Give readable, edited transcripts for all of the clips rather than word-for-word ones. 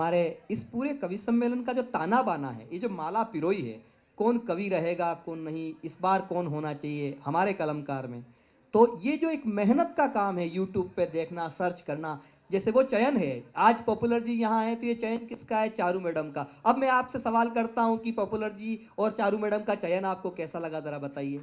हमारे इस पूरे कवि सम्मेलन का जो ताना बाना है, ये जो माला पिरोई है, कौन कवि रहेगा कौन नहीं, इस बार कौन होना चाहिए हमारे कलमकार में, तो ये जो एक मेहनत का काम है यूट्यूब पे देखना, सर्च करना, जैसे वो चयन है, आज पॉपुलर जी यहाँ है तो ये चयन किसका है? चारू मैडम का। अब मैं आपसे सवाल करता हूँ कि पॉपुलर जी और चारू मैडम का चयन आपको कैसा लगा, ज़रा बताइए।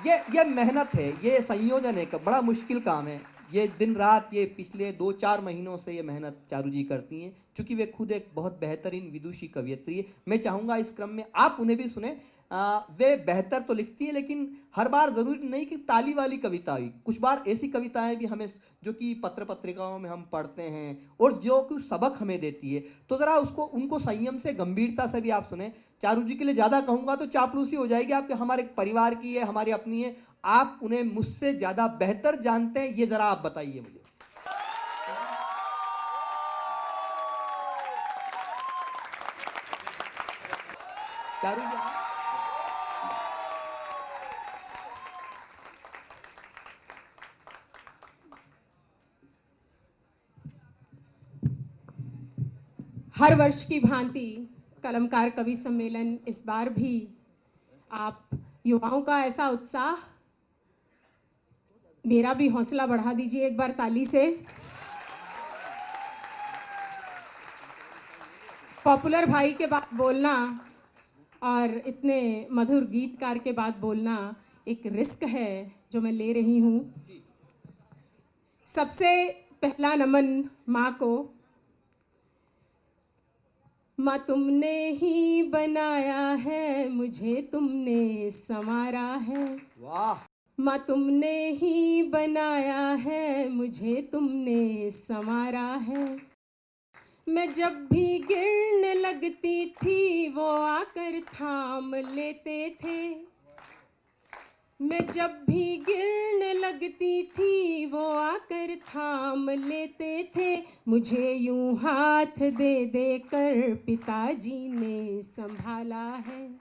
ये मेहनत है, ये संयोजन है, बड़ा मुश्किल काम है। ये दिन रात, ये पिछले 2-4 महीनों से ये मेहनत चारू जी करती हैं, चूँकि वे खुद एक बहुत बेहतरीन विदुषी कवयित्री है। मैं चाहूँगा इस क्रम में आप उन्हें भी सुने। वे बेहतर तो लिखती है, लेकिन हर बार ज़रूरी नहीं कि ताली वाली कविता हुई, कुछ बार ऐसी कविताएं भी हमें जो कि पत्र पत्रिकाओं में हम पढ़ते हैं और जो कुछ सबक हमें देती है, तो ज़रा उसको उनको संयम से, गंभीरता से भी आप सुने। चारू जी के लिए ज़्यादा कहूँगा तो चापलूसी हो जाएगी आपके, हमारे परिवार की है, हमारी अपनी है, आप उन्हें मुझसे ज़्यादा बेहतर जानते हैं, ये ज़रा आप बताइए मुझे। चारू जी, हर वर्ष की भांति कलमकार कवि सम्मेलन इस बार भी आप युवाओं का ऐसा उत्साह, मेरा भी हौसला बढ़ा दीजिए एक बार ताली से। पॉपुलर भाई के बाद बोलना और इतने मधुर गीतकार के बाद बोलना एक रिस्क है जो मैं ले रही हूँ। सबसे पहला नमन माँ को। माँ तुमने ही बनाया है, मुझे तुमने संवारा है। वाह। माँ तुमने ही बनाया है, मुझे तुमने संवारा है। मैं जब भी गिरने लगती थी वो आकर थाम लेते थे। मैं जब भी गिरने लगती थी वो आकर थाम लेते थे। मुझे यूं हाथ दे दे कर पिताजी ने संभाला है।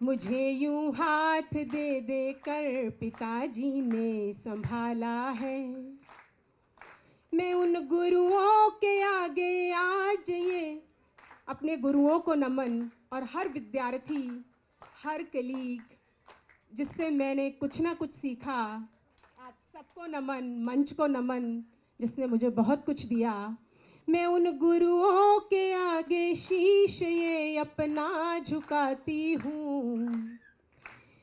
मुझे यूं हाथ दे दे कर पिताजी ने संभाला है। मैं उन गुरुओं के आगे आज ये अपने गुरुओं को नमन, और हर विद्यार्थी, हर कलीग जिससे मैंने कुछ ना कुछ सीखा, आप सबको नमन, मंच को नमन जिसने मुझे बहुत कुछ दिया। मैं उन गुरुओं के आगे शीश ये अपना झुकाती हूँ।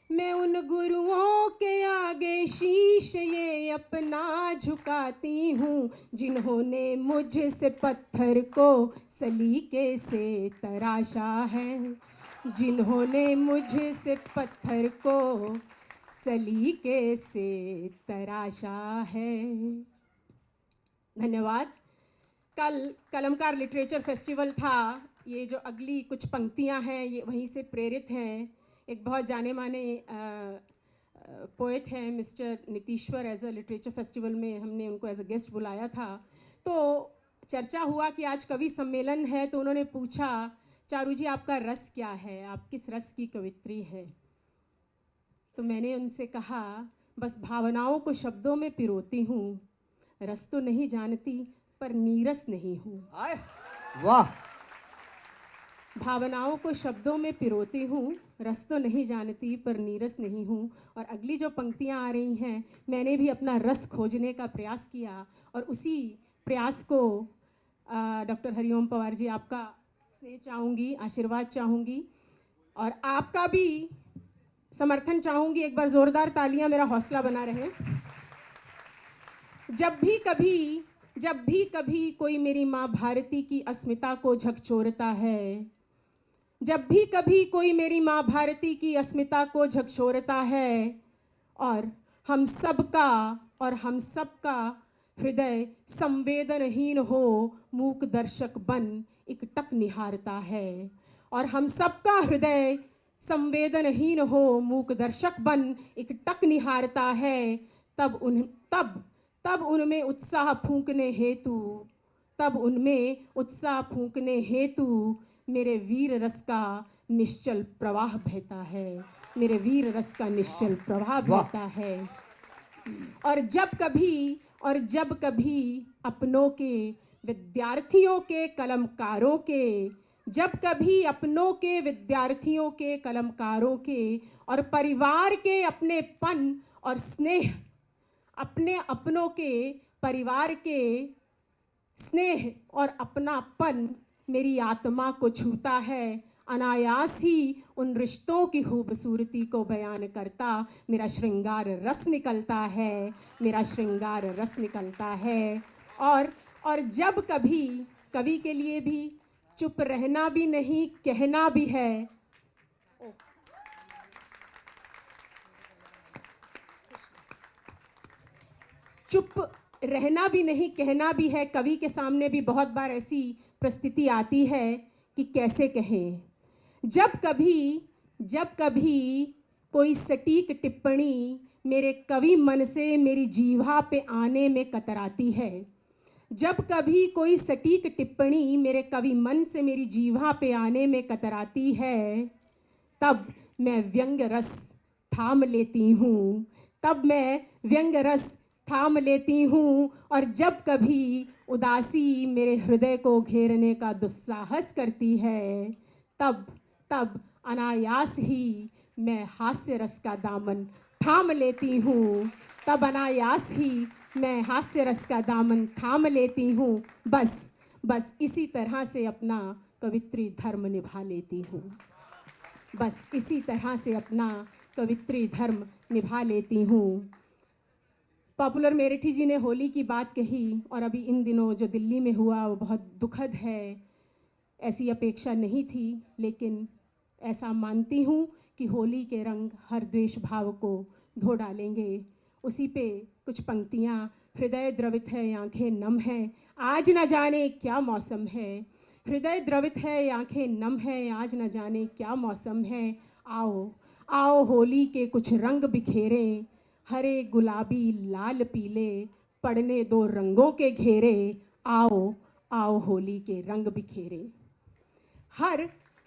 मैं उन गुरुओं के आगे शीश ये अपना झुकाती हूँ, जिन्होंने मुझसे पत्थर को सलीके से तराशा है। जिन्होंने मुझसे पत्थर को सलीके से तराशा है। धन्यवाद। कल कलमकार लिटरेचर फेस्टिवल था। ये जो अगली कुछ पंक्तियां हैं ये वहीं से प्रेरित हैं। एक बहुत जाने माने पोएट हैं mister Nitishwar, as a literature festival में हमने उनको एज अ गेस्ट बुलाया था। तो चर्चा हुआ कि आज कवि सम्मेलन है, तो उन्होंने पूछा, चारू जी आपका रस क्या है, आप किस रस की कवित्री हैं? तो मैंने उनसे कहा, बस भावनाओं को शब्दों में पिरोती हूँ, रस तो नहीं जानती पर नीरस नहीं हूँ। वाह। भावनाओं को शब्दों में पिरोती हूँ, रस तो नहीं जानती पर नीरस नहीं हूँ। और अगली जो पंक्तियाँ आ रही हैं, मैंने भी अपना रस खोजने का प्रयास किया, और उसी प्रयास को डॉक्टर हरिओम पवार जी आपका स्नेह चाहूँगी, आशीर्वाद चाहूँगी, और आपका भी समर्थन चाहूँगी। एक बार ज़ोरदार तालियां मेरा हौसला बना रहे। जब भी कभी कोई मेरी माँ भारती की अस्मिता को झकझोरता है, जब भी कभी कोई मेरी माँ भारती की अस्मिता को झकझोरता है, और हम सबका हृदय संवेदनहीन हो मूक दर्शक बन एकटक निहारता है। और हम सबका हृदय संवेदनहीन हो मूक दर्शक बन एकटक निहारता है। तब उनमें उत्साह फूंकने हेतु मेरे वीर रस का निश्चल प्रवाह बहता है। मेरे वीर रस का निश्चल प्रवाह बहता है। और और जब कभी अपनों के, विद्यार्थियों के, कलमकारों के, जब कभी अपनों के, विद्यार्थियों के, कलमकारों के और परिवार के अपनेपन और स्नेह, अपने अपनों के, परिवार के स्नेह और अपनापन मेरी आत्मा को छूता है, अनायास ही उन रिश्तों की खूबसूरती को बयान करता मेरा श्रृंगार रस निकलता है, मेरा श्रृंगार रस निकलता है। और जब कभी कवि के लिए भी चुप रहना भी नहीं कहना भी है, चुप रहना भी नहीं कहना भी है। कवि के सामने भी बहुत बार ऐसी परिस्थिति आती है कि कैसे कहें। जब कभी कोई सटीक टिप्पणी मेरे कवि मन से मेरी जीवा पे आने में कतराती है, जब कभी कोई सटीक टिप्पणी मेरे कवि मन से मेरी जीवा पे आने में कतराती है, तब मैं व्यंग रस थाम लेती हूँ, तब मैं व्यंग रस थाम लेती हूँ। और जब कभी उदासी मेरे हृदय को घेरने का दुस्साहस करती है, तब अनायास ही मैं हास्य रस का दामन थाम लेती हूँ, तब अनायास ही मैं हास्य रस का दामन थाम लेती हूँ। बस इसी तरह से अपना कवित्री धर्म निभा लेती हूँ, बस इसी तरह से अपना कवित्री धर्म निभा लेती हूँ। पॉपुलर मेरठी जी ने होली की बात कही, और अभी इन दिनों जो दिल्ली में हुआ वो बहुत दुखद है। ऐसी अपेक्षा नहीं थी, लेकिन ऐसा मानती हूँ कि होली के रंग हर द्वेष भाव को धो डालेंगे। उसी पे कुछ पंक्तियाँ, हृदय द्रवित है आंखें नम हैं, आज न जाने क्या मौसम है, हृदय द्रवित है आंखें नम हैं, आज न जाने क्या मौसम है। आओ आओ होली के कुछ रंग बिखेरें, हरे गुलाबी लाल पीले पड़ने दो रंगों के घेरे, आओ आओ होली के रंग बिखेरे।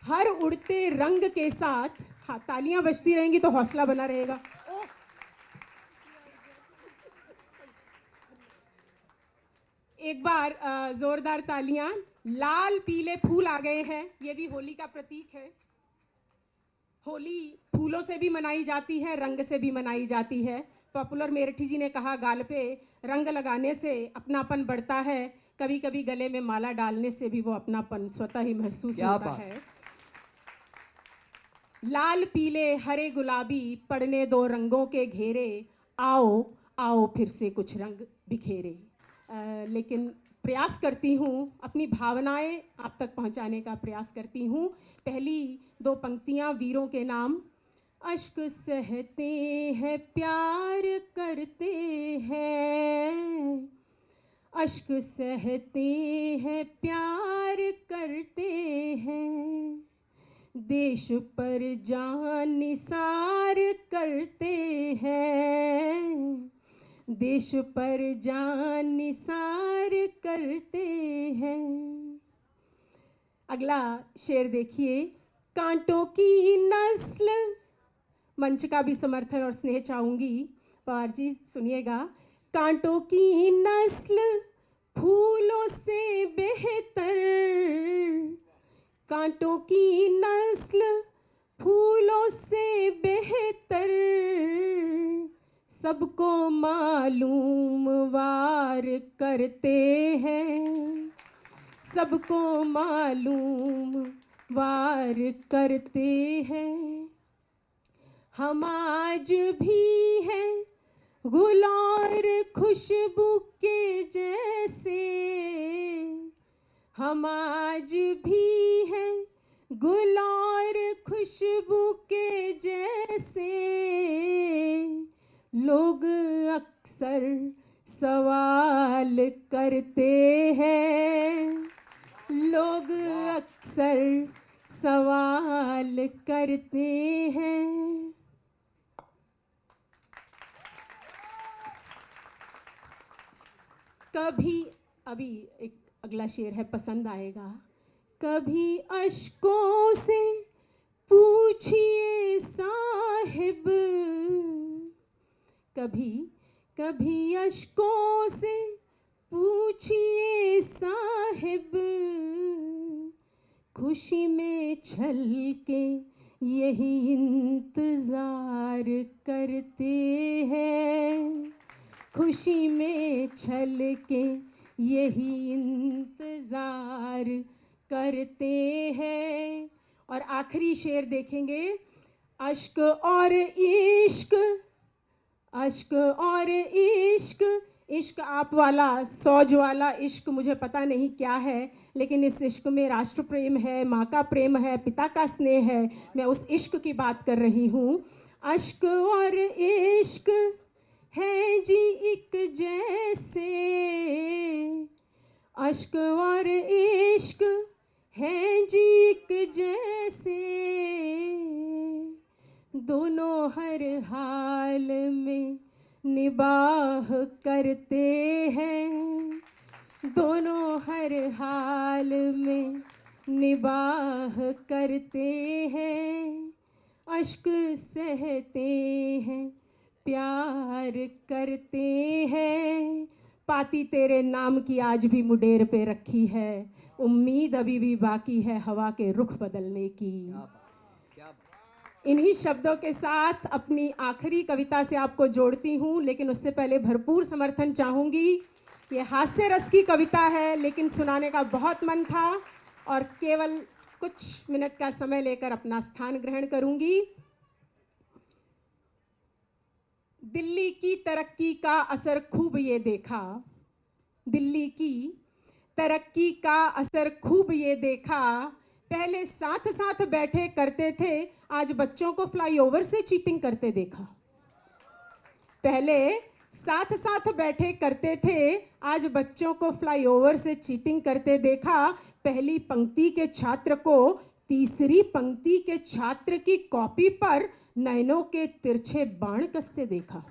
हर उड़ते रंग के साथ, हाँ तालियां बजती रहेंगी तो हौसला बना रहेगा। एक बार जोरदार तालियां। लाल पीले फूल आ गए हैं, ये भी होली का प्रतीक है। होली फूलों से भी मनाई जाती है, रंग से भी मनाई जाती है। पॉपुलर मेरठी जी ने कहा, गाल पे रंग लगाने से अपनापन बढ़ता है, कभी कभी गले में माला डालने से भी वो अपनापन स्वतः ही महसूस होता है। लाल पीले हरे गुलाबी पड़ने दो रंगों के घेरे, आओ आओ फिर से कुछ रंग बिखेरे। लेकिन प्रयास करती हूँ, अपनी भावनाएं आप तक पहुँचाने का प्रयास करती हूँ। पहली दो पंक्तियाँ वीरों के नाम। अश्क सहते हैं प्यार करते हैं, अश्क सहते हैं प्यार करते हैं, देश पर जान निसार करते हैं, देश पर जान निसार करते हैं। अगला शेर देखिए। कांटों की नस्ल, मंच का भी समर्थन और स्नेह चाहूँगी। पवार जी सुनिएगा। कांटों की नस्ल फूलों से बेहतर, कांटों की नस्ल फूलों से बेहतर, सबको मालूम वार करते हैं, सबको मालूम वार करते हैं। हम आज भी हैं गुल और खुशबू के जैसे, हम आज भी हैं गुल और खुशबू के जैसे, लोग अक्सर सवाल करते हैं, लोग अक्सर सवाल करते हैं। कभी, अभी एक अगला शेर है, पसंद आएगा। कभी अश्कों से पूछिए साहिब, कभी अश्कों से पूछिए साहिब, खुशी में छल के यही इंतज़ार करते हैं, खुशी में छल के यही इंतज़ार करते हैं। और आखिरी शेर देखेंगे, अश्क और इश्क, अश्क और इश्क, इश्क आप वाला सौज वाला इश्क मुझे पता नहीं क्या है, लेकिन इस इश्क में राष्ट्र प्रेम है, माँ का प्रेम है, पिता का स्नेह है। मैं उस इश्क की बात कर रही हूँ। अश्क और इश्क है जी एक जैसे, अश्क और इश्क है जी एक जैसे, दोनों हर हाल में निबाह करते हैं, दोनों हर हाल में निबाह करते हैं, अश्क सहते हैं, प्यार करते हैं। पाती तेरे नाम की आज भी मुडेर पे रखी है, उम्मीद अभी भी बाकी है हवा के रुख बदलने की। इन्हीं शब्दों के साथ अपनी आखिरी कविता से आपको जोड़ती हूँ, लेकिन उससे पहले भरपूर समर्थन चाहूँगी। ये हास्य रस की कविता है, लेकिन सुनाने का बहुत मन था और केवल कुछ मिनट का समय लेकर अपना स्थान ग्रहण करूँगी। दिल्ली की तरक्की का असर खूब ये देखा, दिल्ली की तरक्की का असर खूब ये देखा, पहले साथ साथ बैठे करते थे, आज बच्चों को फ्लाईओवर से चीटिंग करते देखा। पहले साथ साथ बैठे करते थे, आज बच्चों को फ्लाईओवर से चीटिंग करते देखा। पहली पंक्ति के छात्र को तीसरी पंक्ति के छात्र की कॉपी पर नैनों के तिरछे बाण कसते देखा।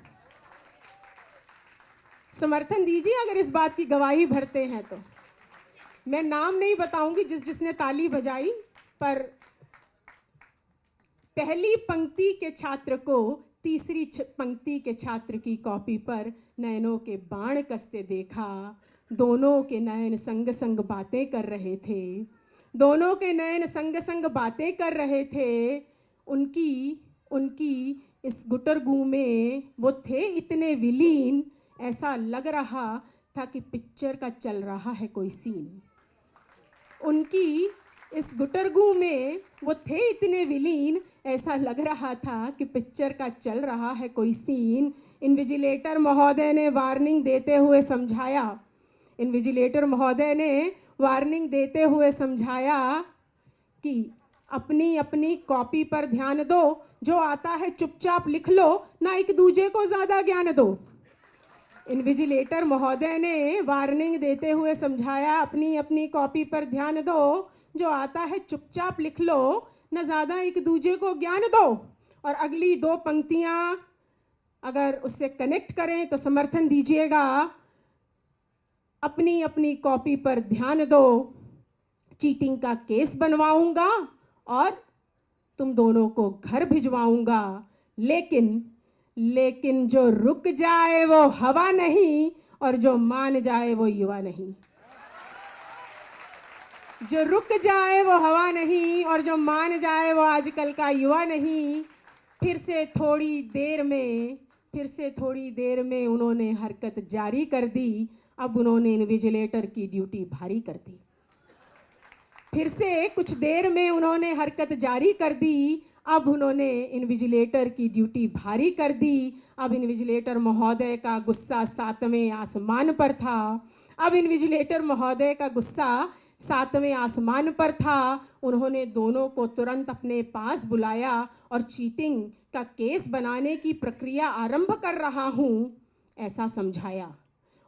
समर्थन दीजिए अगर इस बात की गवाही भरते हैं तो। मैं नाम नहीं बताऊंगी जिसने ताली बजाई, पर पहली पंक्ति के छात्र को तीसरी पंक्ति के छात्र की कॉपी पर नैनों के बाण कसते देखा। दोनों के नयन संग संग बातें कर रहे थे, दोनों के नयन संग संग बातें कर रहे थे। उनकी इस गुटरगू में वो थे इतने विलीन, ऐसा लग रहा था कि पिक्चर का चल रहा है कोई सीन। उनकी इस गुटरगू में वो थे इतने विलीन, ऐसा लग रहा था कि पिक्चर का चल रहा है कोई सीन। इन्विजिलेटर महोदय ने वार्निंग देते हुए समझाया, इन्विजिलेटर महोदय ने वार्निंग देते हुए समझाया कि अपनी अपनी कॉपी पर ध्यान दो, जो आता है चुपचाप लिख लो, ना एक दूजे को ज़्यादा ज्ञान दो। इन्विजिलेटर महोदय ने वार्निंग देते हुए समझाया, अपनी अपनी कॉपी पर ध्यान दो, जो आता है चुपचाप लिख लो, न ज़्यादा एक दूजे को ज्ञान दो। और अगली दो पंक्तियां अगर उससे कनेक्ट करें तो समर्थन दीजिएगा। अपनी अपनी कॉपी पर ध्यान दो, चीटिंग का केस बनवाऊंगा और तुम दोनों को घर भिजवाऊंगा, लेकिन जो रुक जाए वो हवा नहीं और जो मान जाए वो युवा नहीं। जो रुक जाए वो हवा नहीं और जो मान जाए वो आजकल का युवा नहीं। फिर से थोड़ी देर में उन्होंने हरकत जारी कर दी, अब उन्होंने इन्विजिलेटर की ड्यूटी भारी कर दी। फिर से कुछ देर में उन्होंने हरकत जारी कर दी, अब उन्होंने इन्विजिलेटर की ड्यूटी भारी कर दी। अब इन्विजिलेटर महोदय का गुस्सा सातवें आसमान पर था, अब इन्विजिलेटर महोदय का गुस्सा सातवें आसमान पर था। उन्होंने दोनों को तुरंत अपने पास बुलाया और चीटिंग का केस बनाने की प्रक्रिया आरंभ कर रहा हूँ ऐसा समझाया,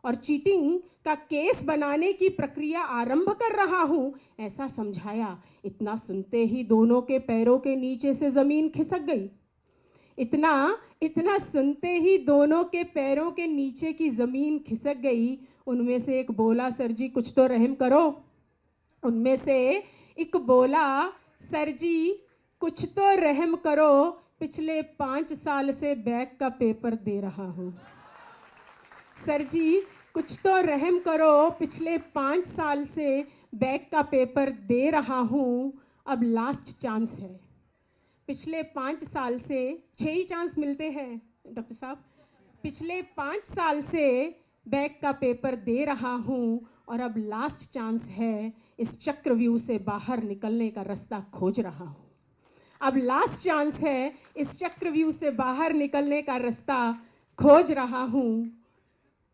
और चीटिंग का केस बनाने की प्रक्रिया आरंभ कर रहा हूँ ऐसा समझाया। इतना सुनते ही दोनों के पैरों के नीचे से ज़मीन खिसक गई। इतना सुनते ही दोनों के पैरों के नीचे की ज़मीन खिसक गई। उनमें से एक बोला, सर जी कुछ तो रहम करो। उनमें से एक बोला, सर जी कुछ तो रहम करो, पिछले 5 साल से बैक का पेपर दे रहा हूँ। सर जी कुछ तो रहम करो, पिछले 5 साल से बैक का पेपर दे रहा हूँ, अब लास्ट चांस है। पिछले 5 साल से 6 ही चांस मिलते हैं डॉक्टर साहब। पिछले 5 साल से बैक का पेपर दे रहा हूँ और अब लास्ट चांस है, इस चक्रव्यूह से बाहर निकलने का रास्ता खोज रहा हूँ। अब लास्ट चांस है, इस चक्रव्यूह से बाहर निकलने का रास्ता खोज रहा हूँ।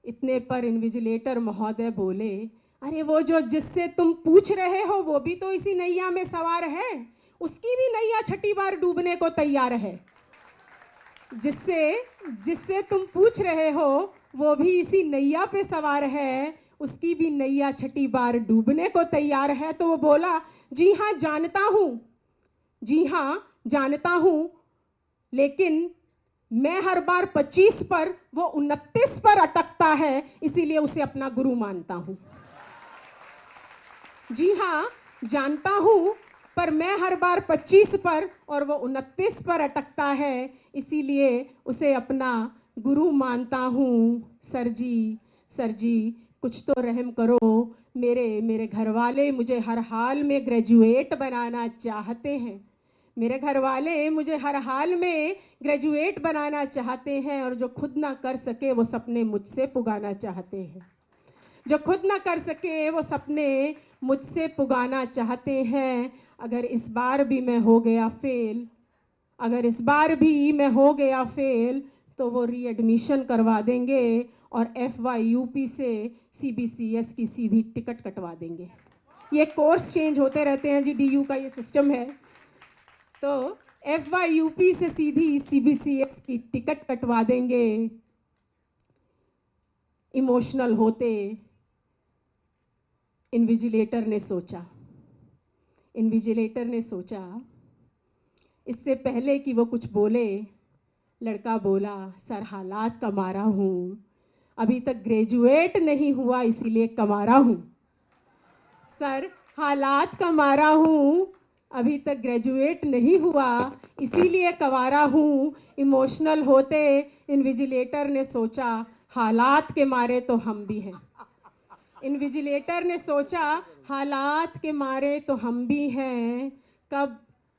इतने पर इन्विजिलेटर महोदय बोले, अरे वो जो जिससे तुम पूछ रहे हो वो भी तो इसी नैया में सवार है, उसकी भी नैया छठी बार डूबने को तैयार है। जिससे तुम पूछ रहे हो वो भी इसी नैया पे सवार है, उसकी भी नैया छठी बार डूबने को तैयार है। तो वो बोला, जी हाँ जानता हूँ, जी हाँ जानता हूँ, लेकिन मैं हर बार 25 पर, वो 29 पर अटकता है, इसीलिए उसे अपना गुरु मानता हूँ। जी हाँ जानता हूँ, पर मैं हर बार 25 पर और वो 29 पर अटकता है, इसीलिए उसे अपना गुरु मानता हूँ। सर जी कुछ तो रहम करो, मेरे घर वाले मुझे हर हाल में ग्रेजुएट बनाना चाहते हैं। मेरे घर वाले मुझे हर हाल में ग्रेजुएट बनाना चाहते हैं, और जो खुद ना कर सके वो सपने मुझसे पुगाना चाहते हैं। जो खुद ना कर सके वो सपने मुझसे पुगाना चाहते हैं। अगर इस बार भी मैं हो गया फेल, अगर इस बार भी मैं हो गया फेल, तो वो रीएडमिशन करवा देंगे और FYUP से CBCS की सीधी टिकट कटवा देंगे। ये कोर्स चेंज होते रहते हैं जी, DU का ये सिस्टम है। तो FYUP से सीधी CBCS की टिकट कटवा देंगे। इमोशनल होते इन्विजिलेटर ने सोचा, इससे पहले कि वो कुछ बोले, लड़का बोला, सर हालात का मारा हूँ, अभी तक ग्रेजुएट नहीं हुआ इसीलिए कमा रहा हूँ। सर हालात का मारा हूँ, अभी तक ग्रेजुएट नहीं हुआ इसीलिए कवारा हूँ। इमोशनल होते इन्विजिलेटर ने सोचा, हालात के मारे तो हम भी हैं। इन्विजिलेटर ने सोचा, हालात के मारे तो हम भी हैं। कब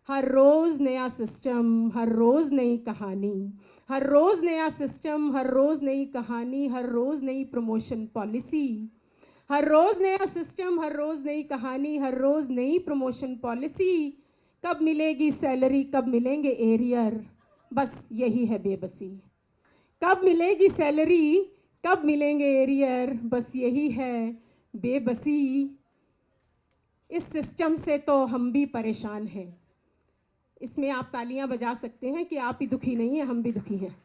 हर रोज़ नया सिस्टम, हर रोज़ नई कहानी, हर रोज़ नया सिस्टम, हर रोज़ नई कहानी, हर रोज़ नई प्रमोशन पॉलिसी, हर रोज़ नया सिस्टम, हर रोज़ नई कहानी, हर रोज़ नई प्रमोशन पॉलिसी। कब मिलेगी सैलरी, कब मिलेंगे एरियर, बस यही है बेबसी। कब मिलेगी सैलरी, कब मिलेंगे एरियर, बस यही है बेबसी। इस सिस्टम से तो हम भी परेशान हैं। इसमें आप तालियां बजा सकते हैं कि आप ही दुखी नहीं हैं, हम भी दुखी हैं।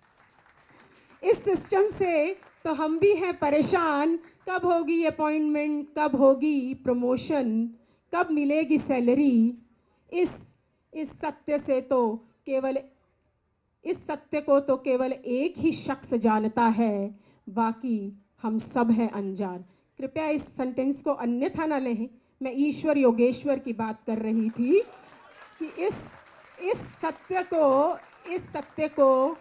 इस सिस्टम से तो हम भी हैं परेशान। कब होगी अपॉइंटमेंट, कब होगी प्रमोशन, कब मिलेगी सैलरी, इस सत्य से तो केवल, इस सत्य को तो केवल एक ही शख्स जानता है, बाकी हम सब हैं अनजान। कृपया इस सेंटेंस को अन्यथा न लें, मैं ईश्वर योगेश्वर की बात कर रही थी कि इस सत्य को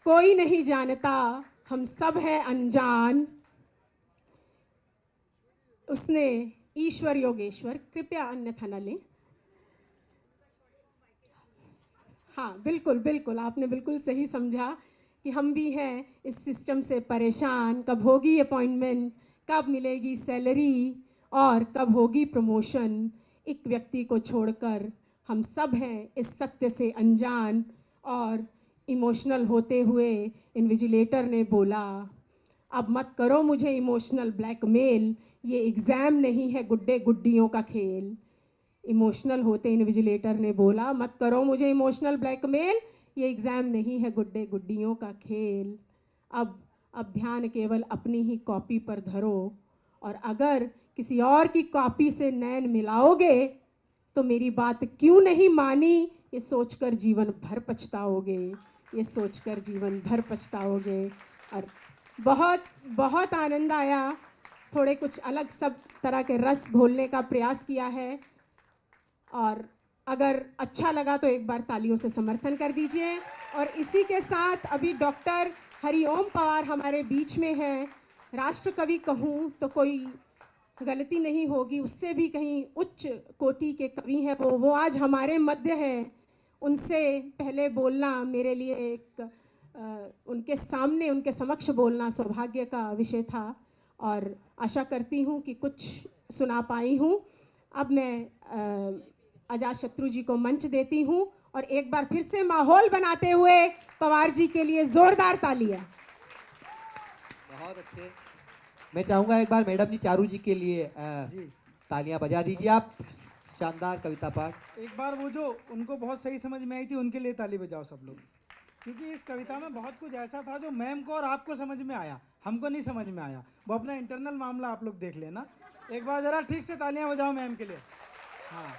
कोई नहीं जानता, हम सब हैं अनजान। उसने, ईश्वर योगेश्वर, कृपया अन्यथा न लें। हाँ बिल्कुल बिल्कुल, आपने बिल्कुल सही समझा कि हम भी हैं इस सिस्टम से परेशान। कब होगी अपॉइंटमेंट, कब मिलेगी सैलरी और कब होगी प्रमोशन, एक व्यक्ति को छोड़कर हम सब हैं इस सत्य से अनजान। और इमोशनल होते हुए इन्विजिलेटर ने बोला, अब मत करो मुझे इमोशनल ब्लैकमेल, ये एग्ज़ाम नहीं है गुड्डे गुड्डियों का खेल। इमोशनल होते इन्विजिलेटर ने बोला, मत करो मुझे इमोशनल ब्लैकमेल, ये एग्ज़ाम नहीं है गुड्डे गुड्डियों का खेल। अब ध्यान केवल अपनी ही कॉपी पर धरो, और अगर किसी और की कॉपी से नैन मिलाओगे तो मेरी बात क्यों नहीं मानी, ये सोचकर जीवन भर पछताओगे, ये सोचकर जीवन भर पछताओगे। और बहुत बहुत आनंद आया, थोड़े कुछ अलग सब तरह के रस घोलने का प्रयास किया है, और अगर अच्छा लगा तो एक बार तालियों से समर्थन कर दीजिए। और इसी के साथ अभी डॉक्टर हरिओम पवार हमारे बीच में हैं। राष्ट्र कवि कहूँ तो कोई गलती नहीं होगी, उससे भी कहीं उच्च कोटि के कवि हैं वो आज हमारे मध्य हैं। उनसे पहले बोलना मेरे लिए एक उनके सामने, उनके समक्ष बोलना सौभाग्य का विषय था और आशा करती हूँ कि कुछ सुना पाई हूँ। अब मैं अजातशत्रु जी को मंच देती हूँ और एक बार फिर से माहौल बनाते हुए पवार जी के लिए जोरदार तालियां। बहुत अच्छे। मैं चाहूंगा एक बार मैडम जी चारू जी के लिए तालियां बजा दीजिए आप। शानदार कविता पाठ। एक बार वो जो उनको बहुत सही समझ में आई थी उनके लिए ताली बजाओ सब लोग, क्योंकि इस कविता में बहुत कुछ ऐसा था जो मैम को और आपको समझ में आया, हमको नहीं समझ में आया। वो अपना इंटरनल मामला आप लोग देख लेना। एक बार ज़रा ठीक से तालियां बजाओ मैम के लिए। हाँ।